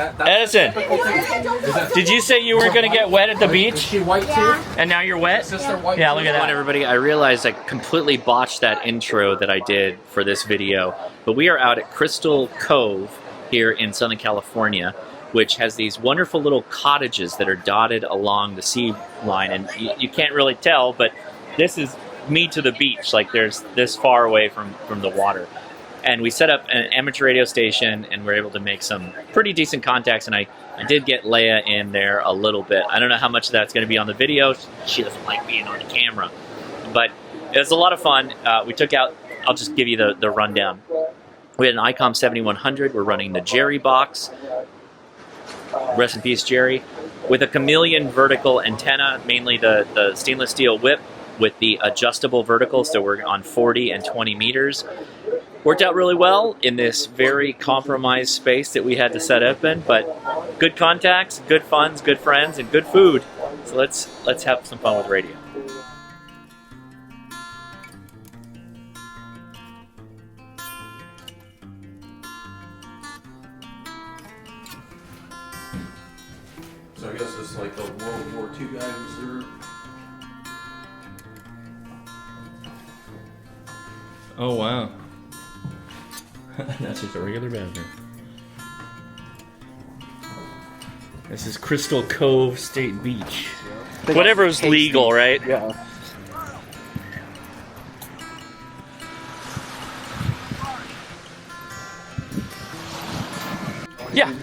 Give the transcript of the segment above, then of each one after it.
Edison, did you say you weren't going to get wet at the beach? Is she white too? And now you're wet? Yeah, look at that. Everybody, I realized I completely botched that intro that I did for this video, but we are out at Crystal Cove here in Southern California, which has these wonderful little cottages that are dotted along the sea line, and you can't really tell, but this is me to the beach, like there's this far away from the water. And we set up an amateur radio station, and we're able to make some pretty decent contacts, and I did get Leia in there a little bit. I don't know how much of that's going to be on the video. She doesn't like being on the camera. But it was a lot of fun. We took out, I'll just give you the rundown. We had an ICOM 7100. We're running the Jerry box. Rest in peace, Jerry. With a Chameleon vertical antenna, mainly the stainless steel whip with the adjustable vertical, so we're on 40 and 20 meters. Worked out really well in this very compromised space that we had to set up in, but good contacts, good funds, good friends, and good food. So let's have some fun with radio. So I guess it's like the World War II guy who's there. Oh wow. That's just a regular bathroom. This is Crystal Cove State Beach. Whatever is legal, right? Yeah. Yeah.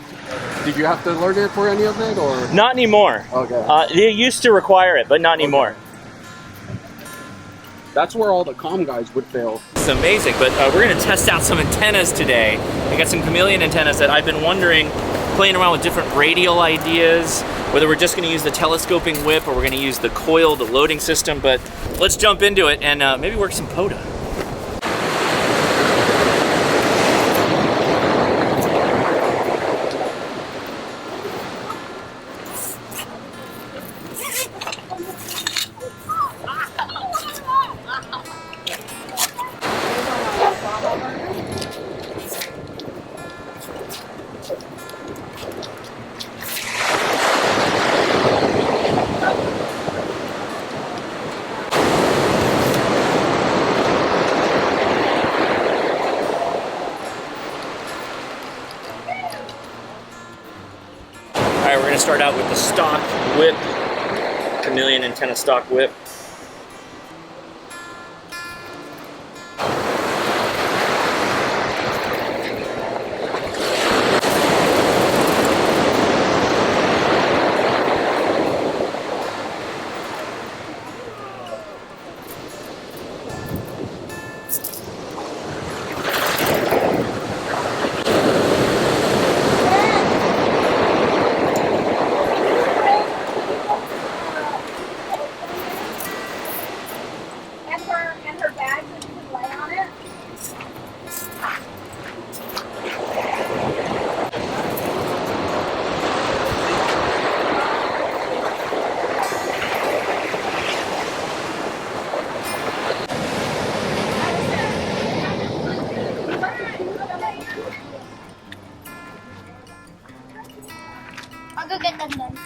Did you have to learn it for any of it, or? Not anymore. Okay. They used to require it, but not anymore. That's where all the comm guys would fail. It's amazing, but we're going to test out some antennas today. I got some Chameleon antennas that I've been wondering, playing around with different radial ideas, whether we're just going to use the telescoping whip or we're going to use the coiled loading system, but let's jump into it and maybe work some POTA. Alright, we're going to start out with the stock whip, Chameleon antenna stock whip. And her bag so she can lay on it. I'll go get them then.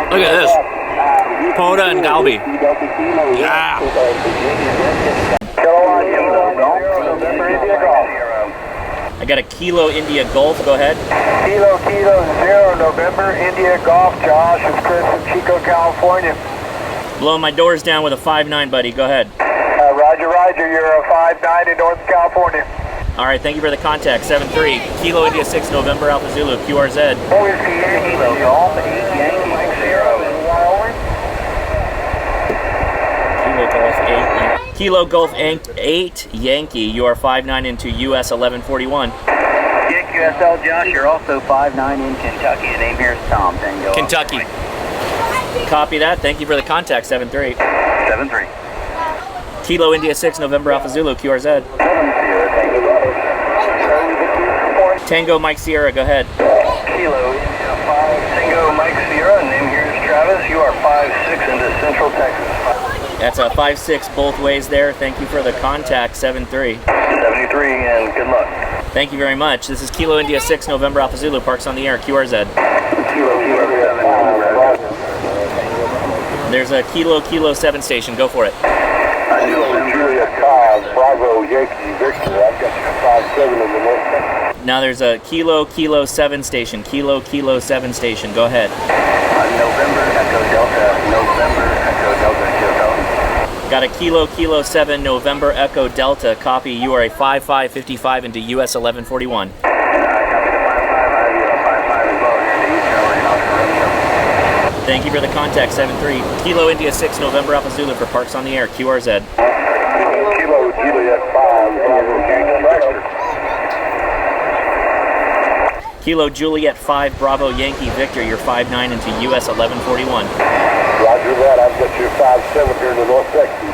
Look at this. POTA and Galbi. Yeah. I got a Kilo India Golf. Go ahead. Kilo 0 November India Golf. Josh, it's Chris from Chico, California. Blowing my doors down with a 5.9, buddy. Go ahead. Roger, you're a 5.9 in Northern California. All right, thank you for the contact. 7-3. Kilo India 6 November Alpha Zulu QRZ. Kilo Golf 8 Yankee 0. Kilo Golf 8 Yankee. You are 5.9 into US-1141. QSL Josh, you're also 5.9 in Kentucky. The name here is Tom. Tango. Kentucky. Copy that. Thank you for the contact. 7-3. 7-3. Kilo India 6 November Alpha Zulu QRZ. Tango Mike Sierra, go ahead. Kilo India 5 Tango Mike Sierra. Name here is Travis. You are 5.6 into Central Texas. That's a 5-6 both ways there. Thank you for the contact, 73. 73, and good luck. Thank you very much. This is Kilo India 6 November Alpha Zulu, Parks on the Air, QRZ. Kilo 7. There's a Kilo 7 station. Go for it. Kilo Juliet 5, Bravo Yankee Victor. I've got you 5-7 in the north. Now there's a Kilo 7 station. Kilo 7 station. Go ahead. November Echo Delta. November Echo Delta. Got a Kilo 7 November Echo Delta. Copy. You are a 5555 into US-1141. Thank you for the contact, 73. Kilo India 6 November Alpha Zulu for Parks on the Air, QRZ. Kilo Juliet 5, Bravo Yankee Victor. Kilo Juliet 5 Bravo Yankee Victor, you're 59 into US-1141. Roger that, I've got your 5-7 here in the North Texas.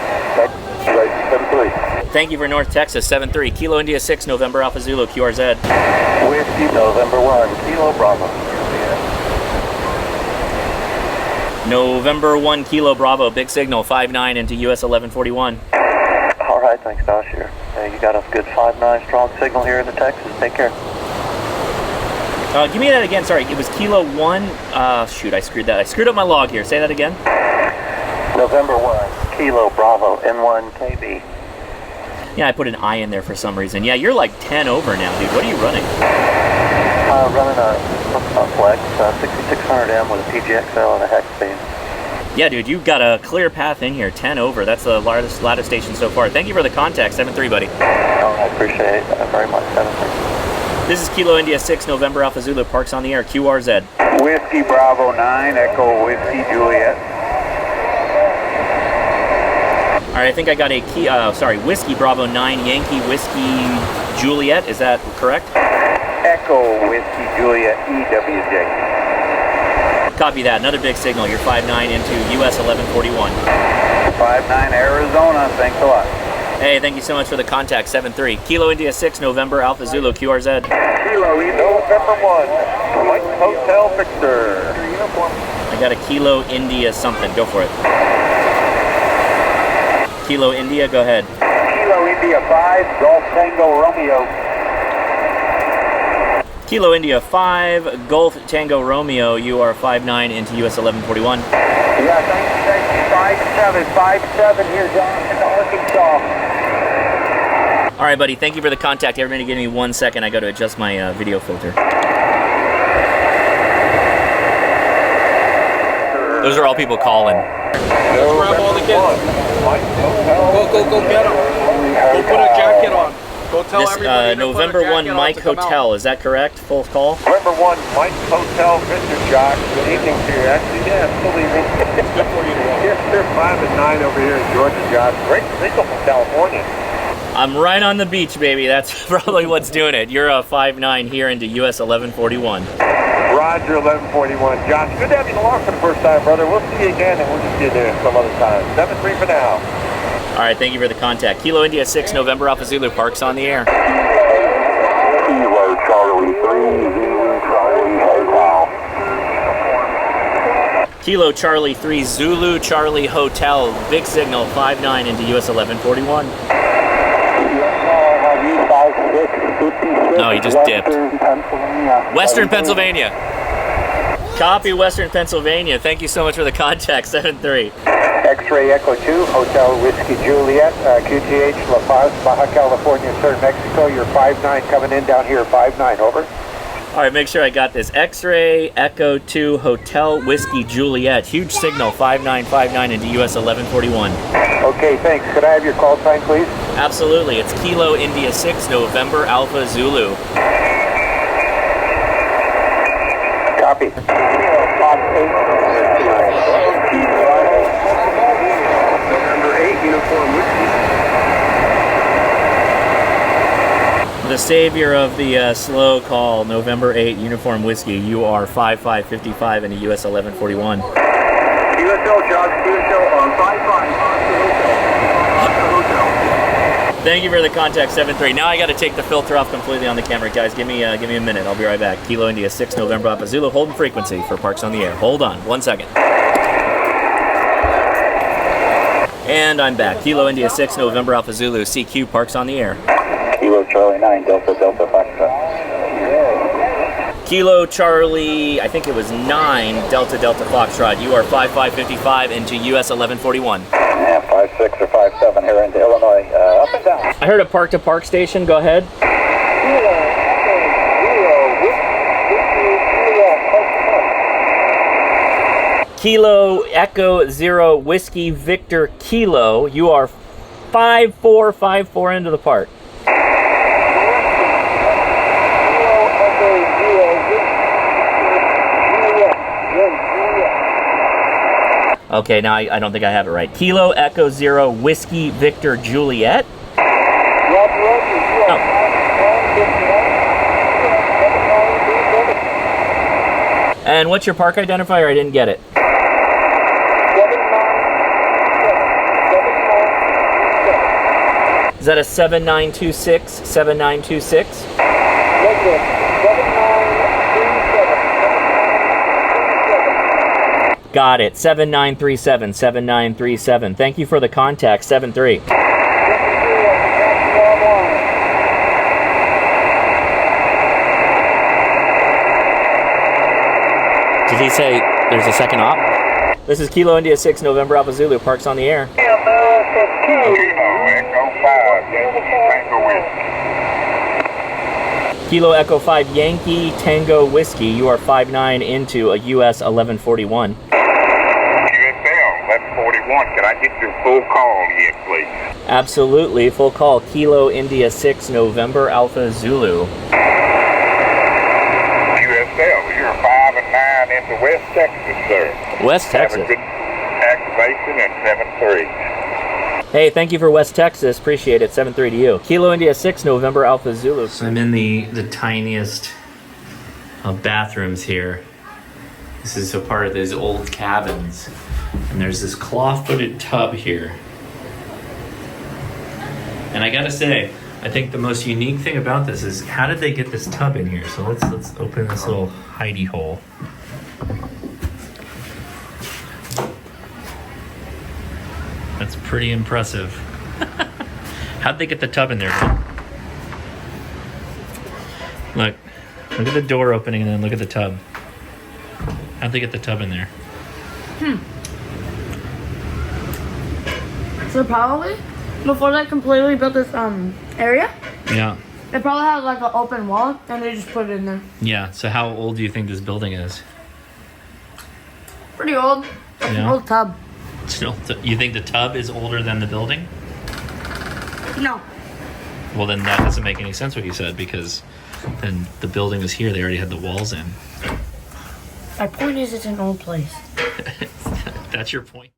Right, 7-3. Thank you for North Texas, 73. Kilo India 6 November Alpha Zulu, QRZ. Whiskey November 1, Kilo Bravo. November 1 Kilo Bravo, big signal, 59 into US-1141. All right, thanks, Josh. Here, you got a good 5-9 strong signal here in the Texas. Take care. Give me that again, sorry, it was Kilo 1, shoot, I screwed that. I screwed up my log here, say that again. November 1, Kilo Bravo, N1 KB. Yeah, I put an I in there for some reason. Yeah, you're like 10 over now, dude. What are you running? Running a Flex 6600M with a PGXL and a hex beam. Yeah, dude, you've got a clear path in here, 10 over. That's the largest ladder station so far. Thank you for the contact, 73, buddy. Oh, I appreciate it very much, 73. This is Kilo India 6 November Alpha Zulu, Parks on the Air, QRZ. Whiskey Bravo 9, Echo Whiskey Juliet. All right, I think I got a Whiskey Bravo 9 Yankee Whiskey Juliet. Is that correct? Echo Whiskey Juliet EWJ. Copy that. Another big signal. You're 59 into US-1141. 59 Arizona. Thanks a lot. Hey, thank you so much for the contact, 73. Kilo India 6 November Alpha Zulu, QRZ. Kilo November 1, Mike Hotel Victor. I got a Kilo India something. Go for it. Kilo India, go ahead. Kilo India 5, Golf Tango Romeo. Kilo India 5, Golf Tango Romeo, you are 59 into US-1141. Yeah, thank you. 5-7 here, John, in Arkansas. All right, buddy, thank you for the contact. Everybody give me 1 second. I got to adjust my video filter. Those are all people calling. Let's grab all the kids. Go get them. Go put a jacket on. Go tell This everybody November 1 Mike Hotel, is that correct? Full call? November 1, Mike Hotel, Mr. Josh. Good evening to you. Actually, yeah, still evening. Good for you to walk. Yes, they're 5 and 9 over here in Georgia, Josh. Great signal from California. I'm right on the beach, baby. That's probably what's doing it. You're a 5-9 here into US-1141. Roger, 1141. Josh, good to have you along for the first time, brother. We'll see you again, and we'll just see you there some other time. 7-3 for now. All right, thank you for the contact. Kilo India 6 November Alpha Zulu, Parks on the Air. Kilo Charlie 3, Zulu Charlie Hotel. Kilo Charlie 3 Zulu Charlie Hotel, big signal, 5-9 into US-1141. Oh, he just dipped. Western Pennsylvania. Copy Western Pennsylvania. Thank you so much for the contact, 7-3. X-Ray Echo 2, Hotel Whiskey Juliet, QTH La Paz, Baja California, Sur Mexico. You're 5-9 coming in down here, 5-9, over. All right, make sure I got this. X-Ray Echo 2 Hotel Whiskey Juliet. Huge signal, 5959 into US-1141. Okay, thanks. Could I have your call sign, please? Absolutely. It's Kilo India 6 November Alpha Zulu. Copy. November 8, Uniform Whiskey. The savior of the slow call, November 8 Uniform Whiskey. You are 5555 into US-1141. QSL, Josh, QSL on 55 on the hotel. Thank you for the contact, 7-3. Now I got to take the filter off completely on the camera, guys. Give me a minute. I'll be right back. Kilo India 6 November Alpha Zulu, holding frequency for Parks on the Air. Hold on, 1 second. And I'm back. Kilo India 6, November Alpha Zulu, CQ parks on the air. Kilo Charlie 9, Delta Delta Foxtrot. Kilo Charlie, I think it was 9, Delta Delta Foxtrot. You are 5555 into US-1141. Yeah, 56 or 57 here into Illinois. Up and down. I heard a park-to-park station. Go ahead. Kilo Echo 0 Whiskey Victor Kilo. You are 5454 into the park. Okay, now I don't think I have it right. Kilo Echo 0 Whiskey Victor Juliet. Oh. And what's your park identifier? I didn't get it. Is that a 7926? 7926? Got it. 7937. 7937. Thank you for the contact. 73. Did he say there's a second op? This is Kilo India 6, November Alpha Zulu. Parks on the air. Kilo Echo 5 Yankee Tango Whiskey. You are 59 into a US-1141. USL 1141. Can I get your full call yet, please? Absolutely. Full call. Kilo India 6, November Alpha Zulu. USL, you're 5 and 9 into West Texas, sir. West Texas. Have a good activation and 7-3. Hey, thank you for West Texas. Appreciate it. 7-3 to you. Kilo India 6, November Alpha Zulu. So I'm in the tiniest of bathrooms here. This is a part of these old cabins. And there's this claw-footed tub here. And I gotta say, I think the most unique thing about this is how did they get this tub in here? So let's open this little hidey hole. That's pretty impressive. How'd they get the tub in there? Look at the door opening and then look at the tub. How'd they get the tub in there? So probably before they completely built this area, Yeah. they probably had like an open wall and they just put it in there. Yeah, so how old do you think this building is? Pretty old. Yeah. Old tub. You think the tub is older than the building? No. Well, then that doesn't make any sense what you said, because then the building was here, they already had the walls in. My point is it's an old place. That's your point.